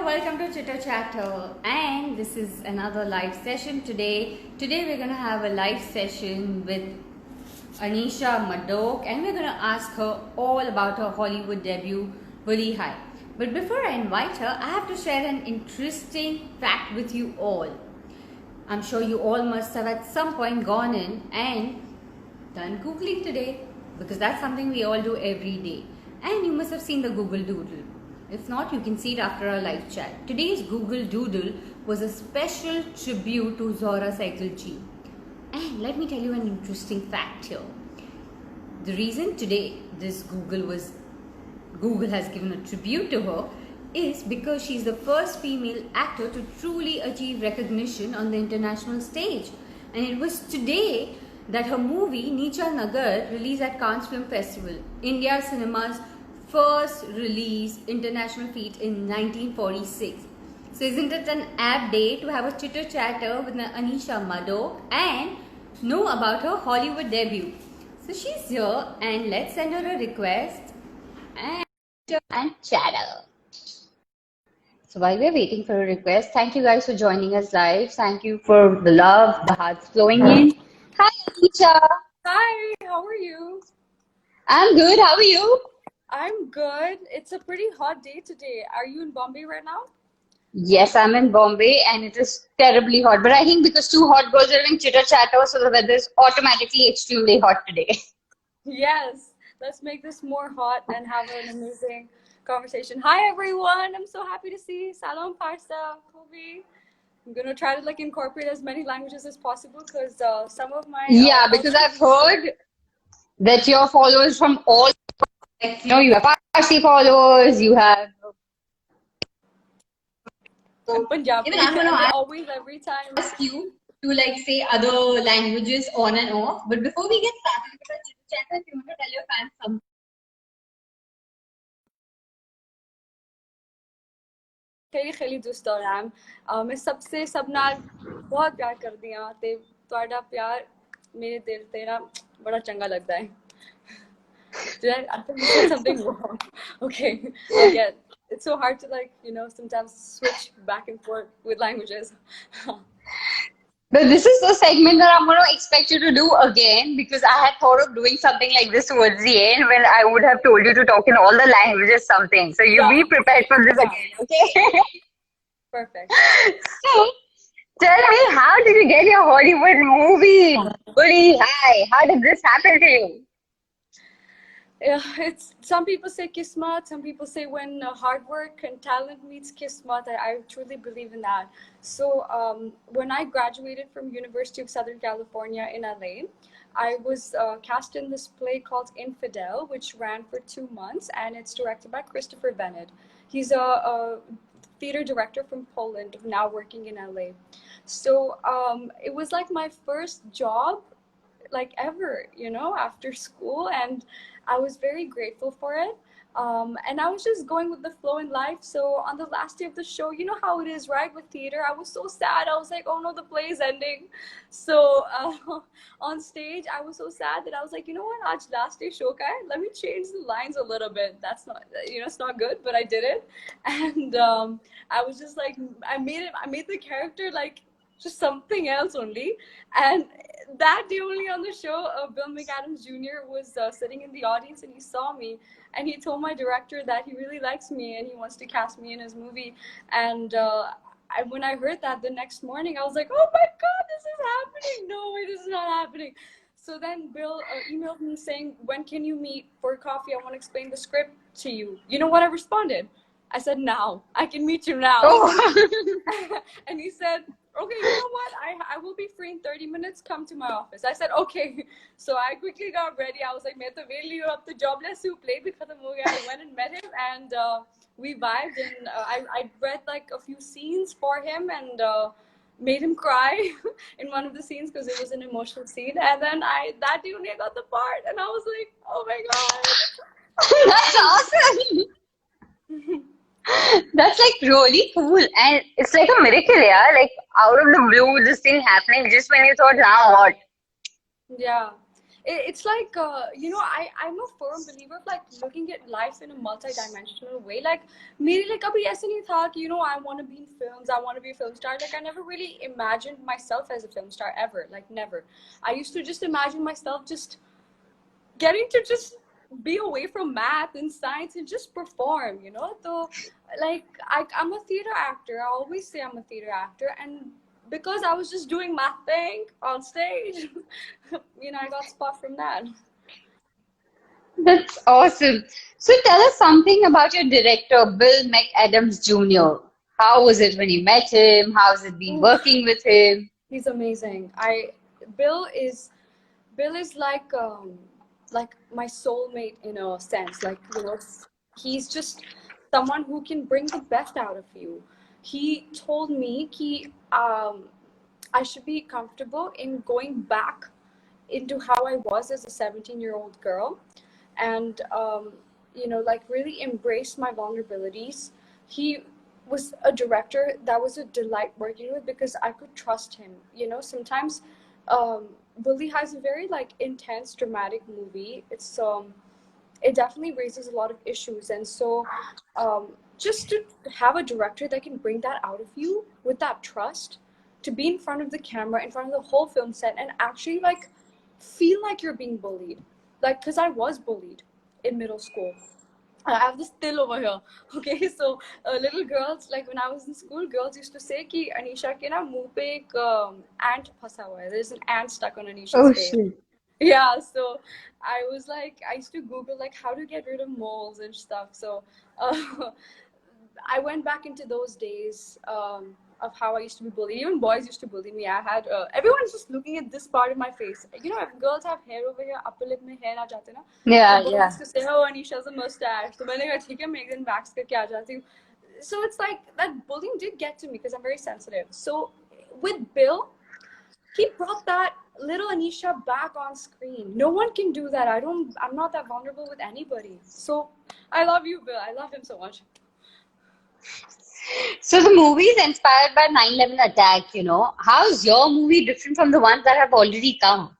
welcome to Chitter Chatter, and this is another live session today. Today we're gonna have a live session with Aneesha Madhok, and we're gonna ask her all about her Hollywood debut, Bully High. But before I invite her, I have to share an interesting fact with you all. I'm sure you all must have at some point gone in and done Googling today, because that's something we all do every day. And you must have seen the Google Doodle. If not, you can see it after our live chat. Today's Google Doodle was a special tribute to Zora Cycle G. And let me tell you an interesting fact here. The reason today this Google has given a tribute to her is because she's the first female actor to truly achieve recognition on the international stage. And it was today that her movie Neecha Nagar released at Cannes Film Festival, India cinema's first release international feat in 1946. So isn't it an apt day to have a chitter chatter with Aneesha Madhok and know about her Hollywood debut? So she's here, and let's send her a request and chatter. So while we're waiting for a request, thank you guys for joining us live. Thank you for the love, the hearts flowing in. Hi Aneesha. Hi, how are you? I'm good. How are you? I'm good. It's a pretty hot day today. Are you in Bombay right now? Yes, I'm in Bombay and it is terribly hot. But I think because two hot girls are doing chitter chatter, so the weather is automatically extremely hot today. Yes. Let's make this more hot and have an amazing conversation. Hi everyone. I'm so happy to see Salam Parsa, Kobe. I'm gonna try to incorporate as many languages as possible because some of my Yeah, because I've heard that your followers from all, you have Parsi followers, you have. So Punjabi, even I'm gonna and they always every time. ask you to say other languages on and off. But before we get started with our chit chat, if you want to tell your fans something. खैली खैली दोस्त दौरान मैं सबसे सब नाल बहुत प्यार कर दिया ते ਤੁਹਾਡਾ प्यार मेरे दिल तेरा बड़ा चंगा लगता है. I think we said something wrong. Okay, again, it's so hard to sometimes switch back and forth with languages. But this is the segment that I'm going to expect you to do again, because I had thought of doing something like this towards the end when I would have told you to talk in all the languages something. So you be prepared for this again, okay? Perfect. So tell me, how did you get your Hollywood movie? Bully High. How did this happen to you? It's some people say kismat, some people say when hard work and talent meets kismat. I truly believe in that. So when I graduated from University of Southern California in LA, I was cast in this play called Infidel, which ran for 2 months, and it's directed by Christopher Bennett. He's a theater director from Poland, now working in LA. So it was like my first job ever, after school, and I was very grateful for it. And I was just going with the flow in life. So on the last day of the show, you know how it is, right? With theater, I was so sad. I was like, oh no, the play is ending. So on stage, I was so sad that I was like, you know what? Aaj last day show ka hai. Let me change the lines a little bit. That's not, it's not good, but I did it. And I was just like, I made the character just something else only. And that day only on the show, Bill McAdams Jr. was sitting in the audience, and he saw me, and he told my director that he really likes me and he wants to cast me in his movie. And when I heard that the next morning, I was like, oh my God, this is happening. No way, this is not happening. So then Bill emailed me saying, when can you meet for coffee? I want to explain the script to you. You know what I responded? I said, now. I can meet you now. Oh. And he said, okay, you know what? I will be free in 30 minutes. Come to my office. I said, okay. So I quickly got ready. I was like, मैं तो वेली हूँ अब तो jobless हूँ. Play भी खत्म हो गया. I went and met him, and we vibed, and I read a few scenes for him, and made him cry in one of the scenes because it was an emotional scene. And then that day only I got the part, and I was like, oh my God. That's awesome. That's really cool, and it's like a miracle, yeah. Out of the blue, this thing happening just when you thought, now what? Yeah, It's like I'm a firm believer of like looking at life in a multi-dimensional way. Like मेरे लिए कभी ऐसे नहीं था कि I want to be in films, I want to be a film star. Like I never really imagined myself as a film star ever. Like never. I used to just imagine myself just getting to just be away from math and science and just perform. So like I'm a theater actor. I always say I'm a theater actor, and because I was just doing my thing on stage, I got spot from that. That's awesome. So tell us something about your director, Bill McAdams Jr. How was it when you met him? How's it been Oof, working with him? he's amazing. Bill is Bill is like my soulmate in a sense. Like he's just someone who can bring the best out of you. He told me I should be comfortable in going back into how I was as a 17-year-old girl, and like really embrace my vulnerabilities. He was a director that was a delight working with because I could trust him. Sometimes Bully has a very like intense dramatic movie. It definitely raises a lot of issues, and so just to have a director that can bring that out of you with that trust, to be in front of the camera, in front of the whole film set, and actually like feel like you're being bullied, like because I was bullied in middle school. I have this still over here. Okay, so little girls, like when I was in school, girls used to say कि Aneesha के ना मुंह पे एक ant फंसा हुआ है. There's an ant stuck on Aneesha's Oh face. shit. Yeah, so I was like, I used to Google like how to get rid of moles and stuff. So uh, I went back into those days of how I used to be bullied. Even boys used to bully me. I had everyone's just looking at this part of my face. If girls have hair over here, upper lip में hair आ जाते ना. So Yeah, boys yeah. used to say, "Oh, Anisha's a mustache." So मैंने कहा ठीक है, मैं एक दिन wax करके आ जाती हूँ. So it's like that bullying did get to me because I'm very sensitive. So with Bill, he brought that little Anisha back on screen. No one can do that. I'm not that vulnerable with anybody. So I love you, Bill. I love him so much. So the movie is inspired by 9/11 attack, How's your movie different from the ones that have already come?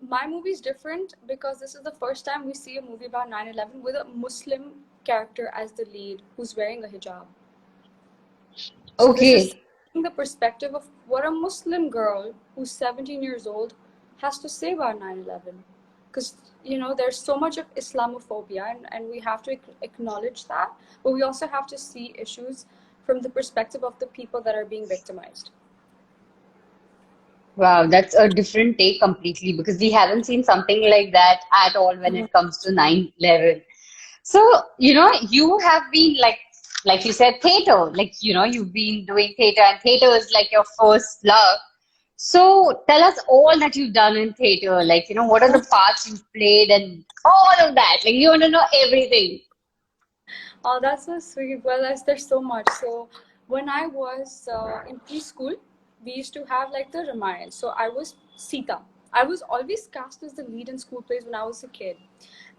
My movie is different because this is the first time we see a movie about 9/11 with a Muslim character as the lead who's wearing a hijab. So this is Okay. the perspective of what a Muslim girl who's 17 years old has to say about 9/11. Because, there's so much of Islamophobia, and we have to acknowledge that, but we also have to see issues from the perspective of the people that are being victimized. Wow, that's a different take completely because we haven't seen something like that at all when Mhm. it comes to 9/11. So, you have been like you said, theater. Like, you've been doing theater and theater is like your first love. So tell us all that you've done in theater. Like, what are the parts you've played and all of that. Like, you want to know everything. Oh, that's so sweet. Well, there's so much. So, when I was in preschool, we used to have like the Ramayana. So, I was Sita. I was always cast as the lead in school plays when I was a kid.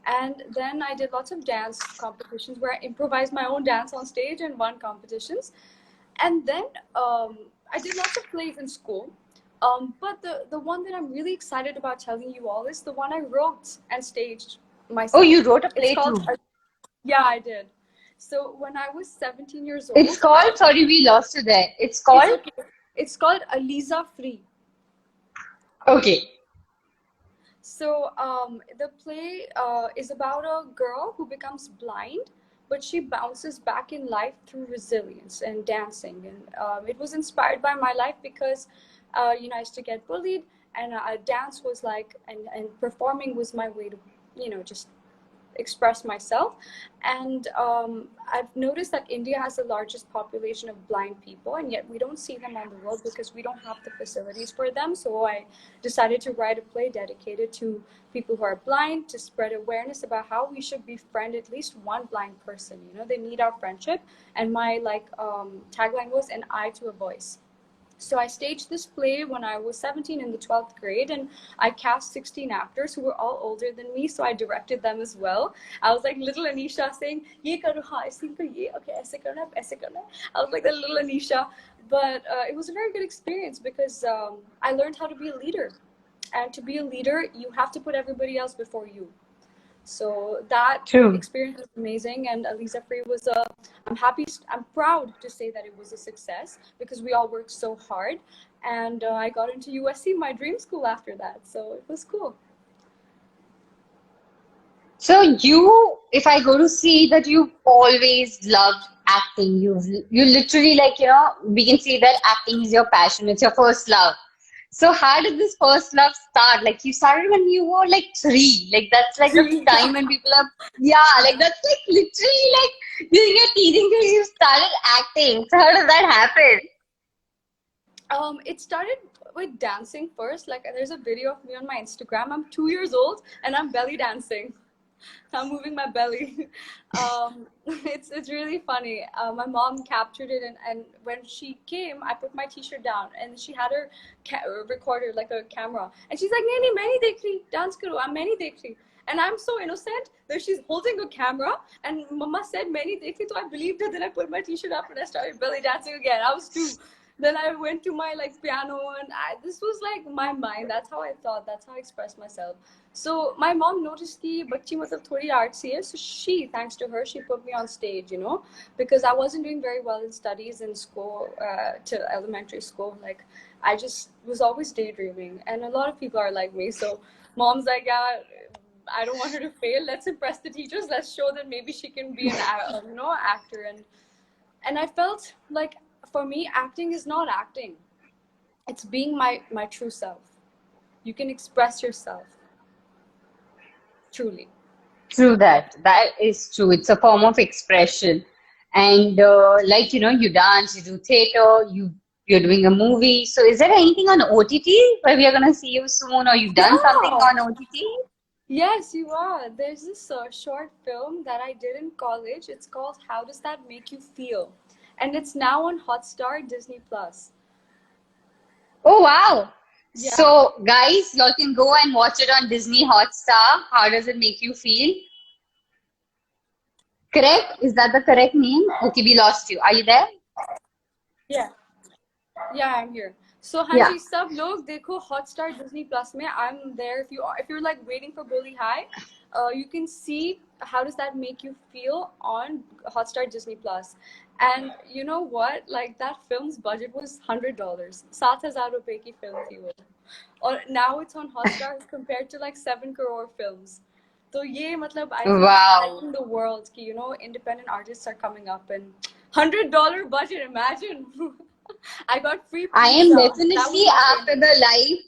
And then I did lots of dance competitions where I improvised my own dance on stage and won competitions. And then I did lots of plays in school. But the one that I'm really excited about telling you all is the one I wrote and staged Oh, myself. you wrote a It's play called too. Yeah, I did. So when I was 17 years It's old, called, sorry, we lost you there. It's it's called, okay. It's called Aliza Free. okay. So the play is about a girl who becomes blind, but she bounces back in life through resilience and dancing. And it was inspired by my life because, I used to get bullied, and dance was like, and performing was my way to, just express myself. And I've noticed that India has the largest population of blind people, and yet we don't see them on the world because we don't have the facilities for them. So I decided to write a play dedicated to people who are blind, to spread awareness about how we should befriend at least one blind person. They need our friendship. And my tagline was an eye to a voice. So I staged this play when I was 17 in the 12th grade, and I cast 16 actors who were all older than me, so I directed them as well. I was like little Aneesha saying, "Ye karo ha, aise karo ye, okay, aise karna, aise karna." I was like the little Aneesha, but it was a very good experience because I learned how to be a leader. and to be a leader, you have to put everybody else before you. So that True. experience was amazing, and Aliza Free was a. I'm happy. I'm proud to say that it was a success because we all worked so hard, and I got into USC, my dream school, after that. So it was cool. So if I go to see that you've always loved acting, you literally like, we can see that acting is your passion, it's your first love. So how did this first love start? Like you started when you were like 3. Like that's like the time when people are, yeah, like that's like literally like during your teething days you started acting. So how did that happen? It started with dancing first. Like there's a video of me on my Instagram. I'm 2 years old and I'm belly dancing. I'm moving my belly. It's really funny. My mom captured it, and when she came, I put my t-shirt down, and she had her recorder like a camera, and she's like, "Nahi, nahi, main nahi dekh rahi, dance karo. I'm main nahi dekh rahi." And I'm so innocent that she's holding a camera, and Mama said, "Main nahi dekh rahi," so I believed her. Then I put my t-shirt up and I started belly dancing again. I was 2. Then I went to my like piano, and this was like my mind. That's how I thought. That's how I expressed myself. So my mom noticed कि बच्ची मतलब थोड़ी artsy है. So she, thanks to her, she put me on stage, because I wasn't doing very well in studies in school, to elementary school. Like I just was always daydreaming, and a lot of people are like me. So mom's like, yeah, I don't want her to fail. Let's impress the teachers. Let's show that maybe she can be an actor. And I felt like for me, acting is not acting. It's being my true self. You can express yourself truly. True that. That is true. It's a form of expression. And like, you dance, you do theater, you're doing a movie. So is there anything on OTT where we are gonna see you soon, or you've done something Yeah. on OTT? Yes, you are. There's this short film that I did in college. It's called How Does That Make You Feel? And it's now on Hotstar Disney Plus. Oh wow. Yeah. So guys, y'all can go and watch it on Disney Hotstar. How does it make you feel? Correct? Is that the correct name? Okay, we lost you. Are you there? Yeah. Yeah, I'm here. So हाँ Yeah. जी सब लोग देखो Hotstar Disney Plus में. I'm there. If you're like waiting for Bully High, you can see How Does That Make You Feel on Hotstar Disney Plus. And you know what? Like that film's budget was $100. 7,000 रुपए की film थी वो. Or now it's on Hotstar compared to like 7 crore films. So ये मतलब I think Wow. exciting the world कि independent artists are coming up, and $100 budget. Imagine. I got free I am pizza. That definitely was my after payment. the live.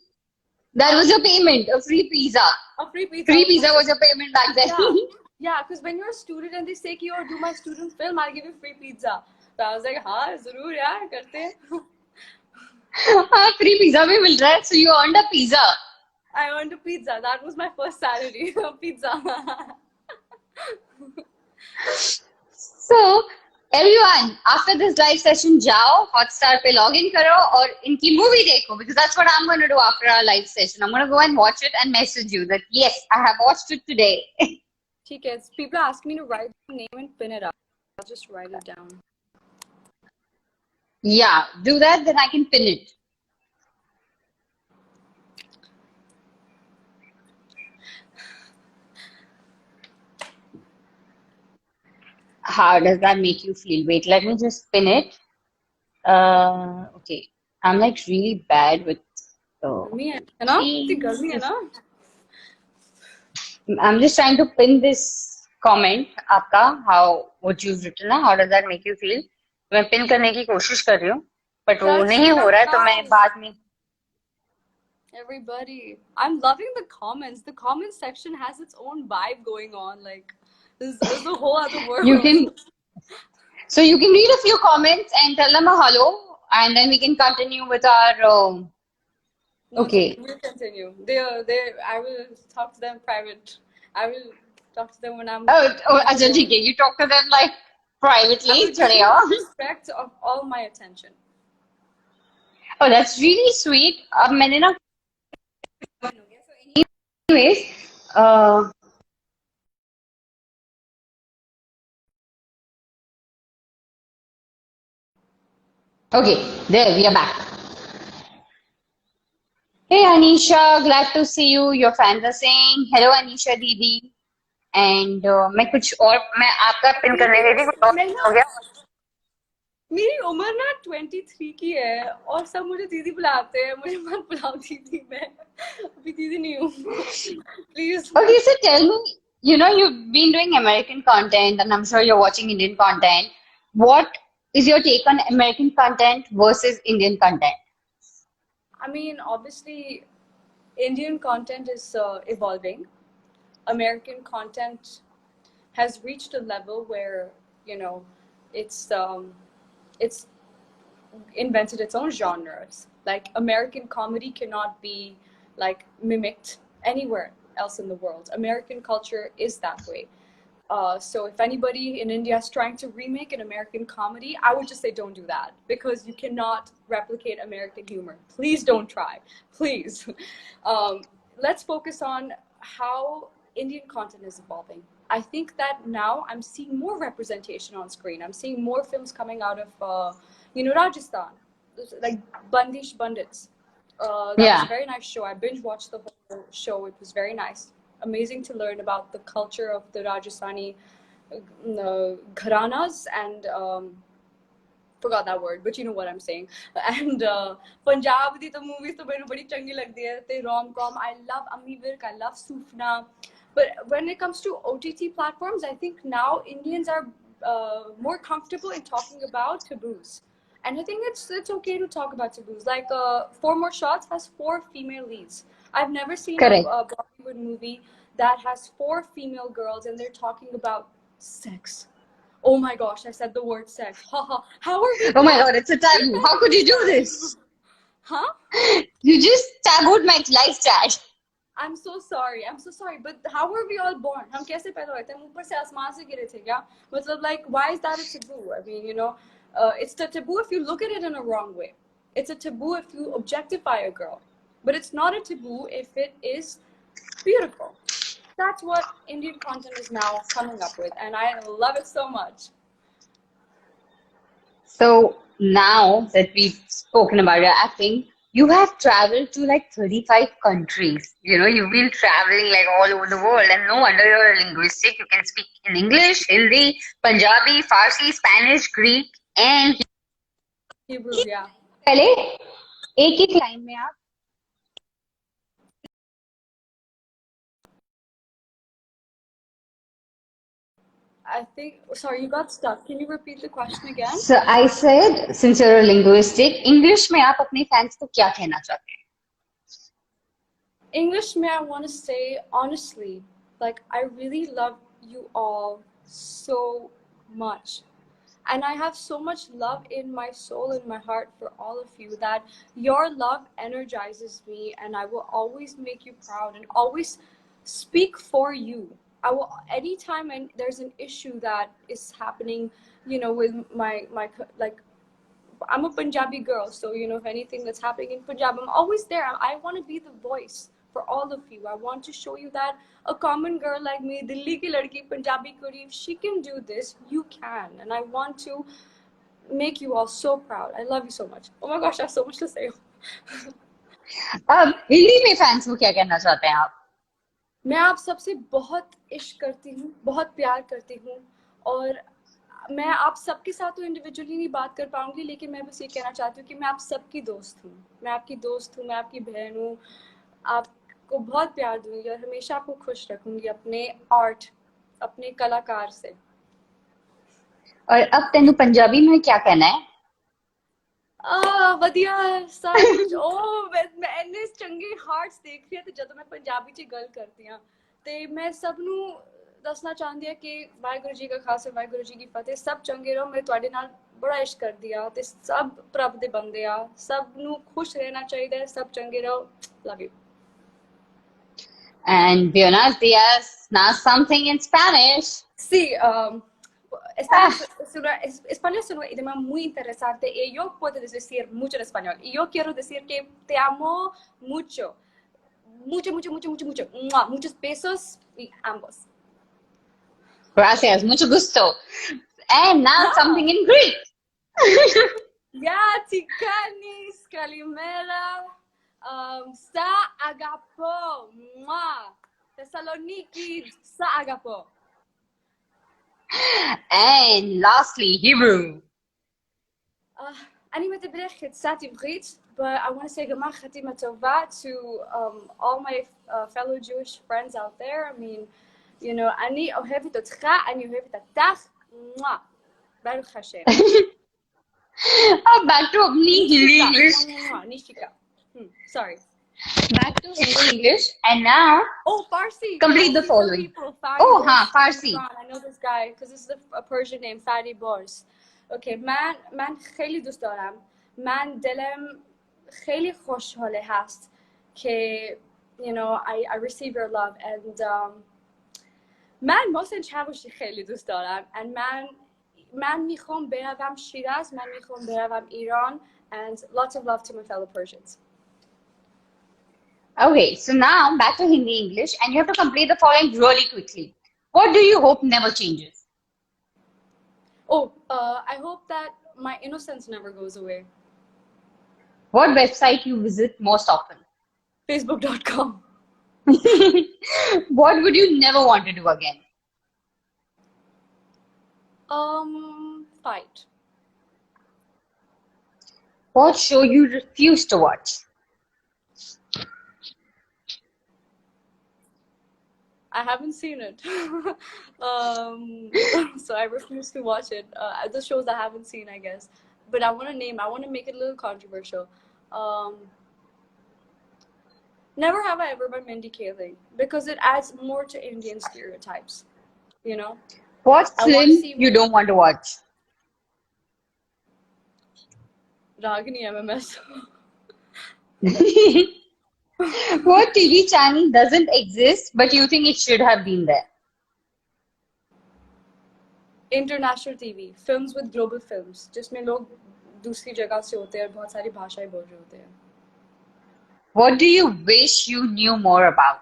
That Huh? was your payment, a free pizza. A free pizza Free was my pizza was payment. your payment back then. Yeah. Yeah, because when you're a student and they say कि do my student film, I'll give you free pizza. So I was like, हाँ जरूर यार करते हैं. हाँ, free pizza भी मिल रहा है. So you earned a pizza. I earned a pizza. That was my first salary. A pizza. So everyone, after this live session, जाओ Hotstar पे log in करो और इनकी movie देखो, because that's what I'm going to do after our live session. I'm going to go and watch it and message you that yes, I have watched it today. ठीक है. People ask me to write the name and pin it up. I'll just write it down. Yeah, do that, then I can pin it. How does that make you feel? Wait, let me just pin it. Okay. I'm like really bad with गर्मी है ना? इतनी गर्मी है please. ना? I'm just trying to pin this comment आपका how what you've written है how does that make you feel मैं pin करने की कोशिश कर रही हूँ but वो That's नहीं हो रहा है तो मैं guys. बाद में Everybody, I'm loving the comments. The comments section has its own vibe going on. Like, this is a whole other you world. can so you can read a few comments and tell them a hello and then we can continue with our No, it's okay. okay We'll continue. I will talk to them private. I will talk to them when I'm अच्छा ठीक है you talk to them like I privately will give चलेगा them respect of all my attention. oh that's really sweet अब मैंने ना anyways okay there we are back Hey Anisha, glad to see you. Your fans are saying hello Anisha दीदी. And मैं कुछ और मैं आपका पिन करने गई थी कुछ और मैं हो ना गया. मेरी उम्र ना 23 की है और सब मुझे दीदी बुलाते हैं, मुझे मत बुलाओ दीदी, मैं अभी दीदी नहीं हूँ please. Okay, so tell me, you've been doing American content and I'm sure you're watching Indian content. What is your take on American content versus Indian content? I mean, obviously, Indian content is evolving. American content has reached a level where you know it's it's invented its own genres. Like American comedy cannot be like mimicked anywhere else in the world. American culture is that way. So if anybody in India is trying to remake an American comedy, I would just say don't do that because you cannot replicate American humor. Please don't try. Please. Let's focus on how Indian content is evolving. I think that now I'm seeing more representation on screen. I'm seeing more films coming out of, Rajasthan, like Bandish Bandits. That was a Yeah. very nice show. I binge watched the whole show. It was very nice. Amazing to learn about the culture of the Rajasthani gharanas and forgot that word, but you know what I'm saying. And Punjab di to movies to mainu badi changi lagdi hai. Te rom com. I love Ammi Virk. I love Sufna. But when it comes to OTT platforms, I think now Indians are more comfortable in talking about taboos. And I think it's okay to talk about taboos. Like Four More Shots has four female leads. I've never seen Correct. a Bollywood movie that has four female girls and they're talking about sex. Oh my gosh, I said the word sex. Haha. How are we Oh my born? God, it's a We've taboo. How never could you seen do that. this? Huh? You just tabooed my live chat. I'm so sorry. I'm so sorry. But how were we all born? हम कैसे पैदा हुए थे? हम ऊपर से आसमान से गिरे थे क्या? मतलब like why is that a taboo? I mean, it's a taboo if you look at it in a wrong way. It's a taboo if you objectify a girl. But it's not a taboo if it is beautiful. That's what Indian content is now coming up with, and I love it so much. So now that we've spoken about your acting, you have traveled to like 35 countries. You've been traveling like all over the world, and no wonder you're linguistic. You can speak in English, Hindi, Punjabi, Farsi, Spanish, Greek, and Hebrew, yeah. पहले एक एक line में आप. I think, sorry, you got stuck. Can you repeat the question again? So I said, since you're a linguistic, English में आप अपने fans को क्या कहना चाहते हैं? English, may I want to say, honestly, like, I really love you all so much. And I have so much love in my soul and my heart for all of you that your love energizes me, and I will always make you proud and always speak for you. I will, anytime there's an issue that is happening, with my like I'm a Punjabi girl, so if anything that's happening in Punjab, I'm always there. I want to be the voice for all of you. I want to show you that a common girl like me, Delhi ki ladki, Punjabi kudi, if she can do this, you can. And I want to make you all so proud. I love you so much. Oh my gosh, I have so much to say. अब हिंदी में fans को क्या कहना चाहते हैं आप? मैं आप सबसे बहुत इश्क करती हूँ, बहुत प्यार करती हूँ, और मैं आप सबके साथ तो इंडिविजुअली नहीं बात कर पाऊंगी, लेकिन मैं बस ये कहना चाहती हूँ कि मैं आप सबकी दोस्त हूँ, मैं आपकी दोस्त हूँ, मैं आपकी बहन हूँ, आपको बहुत प्यार दूंगी और हमेशा आपको खुश रखूंगी अपने आर्ट, अपने कलाकार से। और अब तेनू पंजाबी में क्या कहना है? ਵਧੀਆ ਸਭ ਕੁਝ। ਉਹ ਮੈਂ ਇੰਨੇ ਚੰਗੇ ਹਾਰਟਸ ਦੇਖ ਰਹੀ ਹਾਂ ਤੇ ਜਦੋਂ ਮੈਂ ਪੰਜਾਬੀ 'ਚ ਗੱਲ ਕਰਦੀ ਹਾਂ ਤੇ ਮੈਂ ਸਭ ਨੂੰ ਦੱਸਣਾ ਚਾਹੁੰਦੀ ਹਾਂ ਕਿ ਵਾਹਿਗੁਰੂ ਜੀ ਕਾ ਖਾਲਸਾ ਵਾਹਿਗੁਰੂ ਜੀ ਕੀ ਫਤਿਹ। ਸਭ ਚੰਗੇ ਰਹੋ। ਮੈਂ ਤੁਹਾਡੇ ਨਾਲ ਬੜਾ ਇਸ਼ਕ ਕਰਦੀ ਆ ਤੇ ਸਭ ਪ੍ਰਭ ਦੇ ਬੰਦੇ ਆ, ਸਭ ਨੂੰ ਖੁਸ਼ ਰਹਿਣਾ ਚਾਹੀਦਾ ਹੈ, ਸਭ ਚੰਗੇ ਰਹੋ। Love you. And buenos dias, now something in Spanish. Sí, español, Ah, español es un idioma muy interesante y yo puedo decir mucho en español. Y yo quiero decir que te amo mucho. Mucho, mucho, mucho, mucho, mucho. ¡Mua! Muchos besos y ambos. gracias, mucho gusto. And now something Ah, in Greek. ya, Tikanis, Kalimera. Sa agapo. Mwah. Thessaloniki sa agapo. And lastly, Hebrew. אני מדברת קצת עברית, but I want to say גמר חתימה טובה to all my fellow Jewish friends out there. I mean, you know, אני אוהבת אותך, אני אוהבת אותך. Mwah. ברוך השם. Back to Hindi English. Nishika. Sorry. Back to Hindi English. And now, Oh, Farsi. complete the Farsi following. people. Fadi Oh, Bors. हाँ, Oh my Farsi. God, I know this guy because this is a Persian name, Fadi Bors. Okay, من خیلی دوست دارم. من دلم خیلی خوشحاله هست که you know I receive your love and من محسن چاوشی خیلی دوست دارم and من میخوام بروم شیراز من میخوام بروم ایران and lots of love to my fellow Persians. Okay, so now back to Hindi English, and you have to complete the following really quickly. What do you hope never changes? Oh, I hope that my innocence never goes away. What website you visit most often? Facebook.com. What would you never want to do again? Fight. What show you refuse to watch? I haven't seen it. So I refuse to watch it. The shows I haven't seen, I guess. But I want to make it a little controversial. Never have I ever been Mindy Kaling because it adds more to Indian stereotypes, you know? What I want film to see you don't want to watch? Ragini MMS. What TV channel doesn't exist but you think it should have been there? International TV, films with global films. जिसमें लोग दूसरी जगह से होते हैं और बहुत सारी भाषाएं बोल रहे होते हैं. What do you wish you knew more about?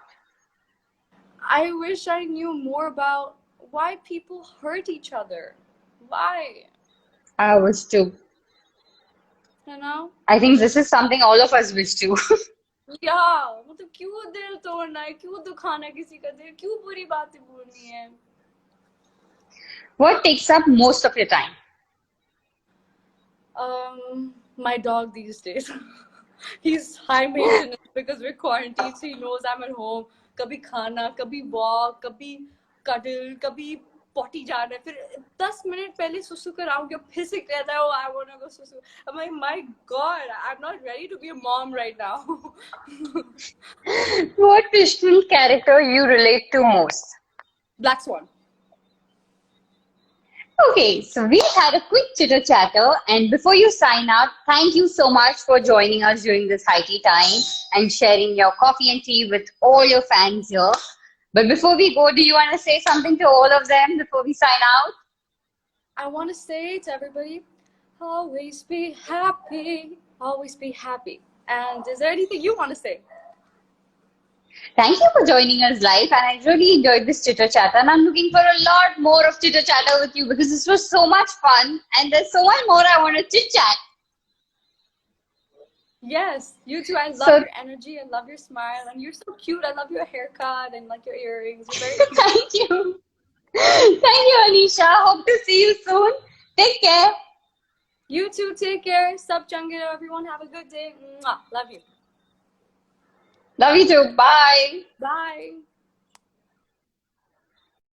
I wish I knew more about why people hurt each other. Why? I wish to. You know? I think this is something all of us wish to. Yeah. मतलब क्यों दिल तोड़ना है? क्यों दुखाना है किसी का दिल? क्यों बुरी बातें बोलनी है? What takes up most of your time? My dog these days. He's high maintenance because we're quarantined, so he knows I'm at home. कभी खाना, कभी walk, कभी cuddle, कभी potty जाना. फिर 10 मिनट पहले सुसु कराऊंगी, फिर से कहता है, oh, I want to go susu. I'm like, my God, I'm not ready to be a mom right now. What fictional character you relate to most? Black Swan. Okay, so we had a quick chitter chatter, and before you sign out, thank you so much for joining us during this high tea time and sharing your coffee and tea with all your fans here. But before we go, do you want to say something to all of them before we sign out? I want to say to everybody, always be happy. Always be happy. And is there anything you want to say? Thank you for joining us live, and I really enjoyed this chitter chatter. And I'm looking for a lot more of chitter chatter with you because this was so much fun, and there's so much more I want to chit chat. Yes, you too. I love So- your energy. I love your smile, and you're so cute. I love your haircut and like your earrings. You're very cute. Thank you. Thank you, Aneesha. Hope to see you soon. Take care. You too. Take care. Sub Changiro, everyone. Have a good day. Mwah. Love you. Love you too. Bye. Bye.